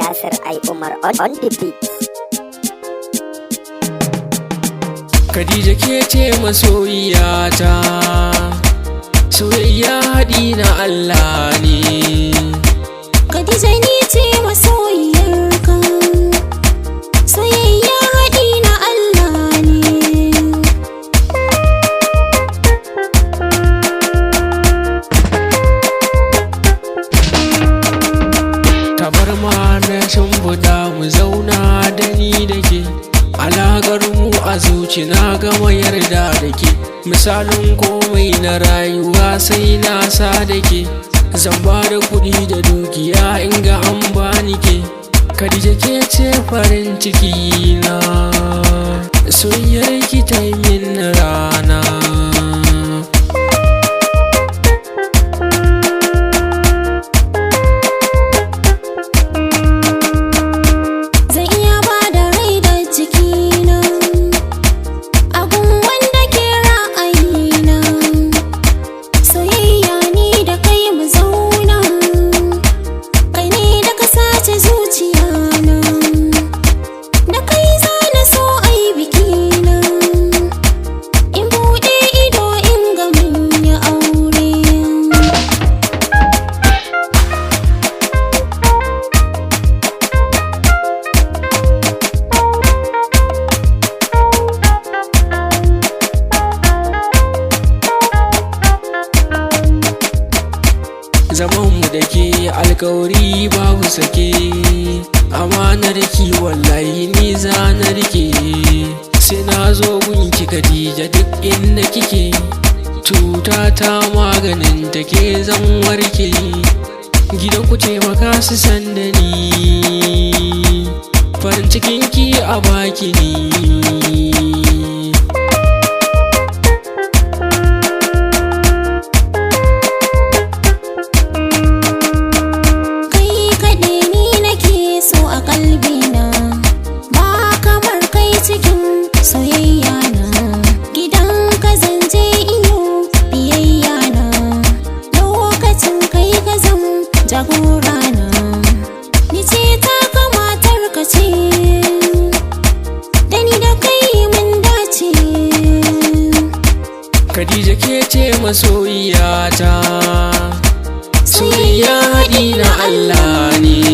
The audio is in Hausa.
Yasir I Umar on the beat. Khadija ke ce masoyiyata, soyayya haɗi na Allah ne. Khadija ni ce masoyiyarka, soyayya haɗi na Allah ne. Tabarma na shimfiɗa mu zauna da ni da ke, alaƙar mu a zuci na gama yarda da ke. Misalin komai na rayuwa sai na sa da ke, zan ba da kuɗi da dukiya in ga an bani ke. Khadija ke ce farin ciki na, soyayyar ki ta yi min rana. Zamanmu da ke alkawari babu sake, amanar ki wallahi ni za na rike. Sai na zo gunki Khadija duk inda kike, cuta ta maganin take zan warke. Gidan ku taimaka su san da ni, farin cikin ki a baki ni. Soyayya na gidan ka zanje iyo biyayya na, lokacin kai ka zan jagora na. Ni ce ta kamatar ka ce, da ni da kai mun dace. Khadija ke ce masoyiyata, soyayya haɗi na Allah ne.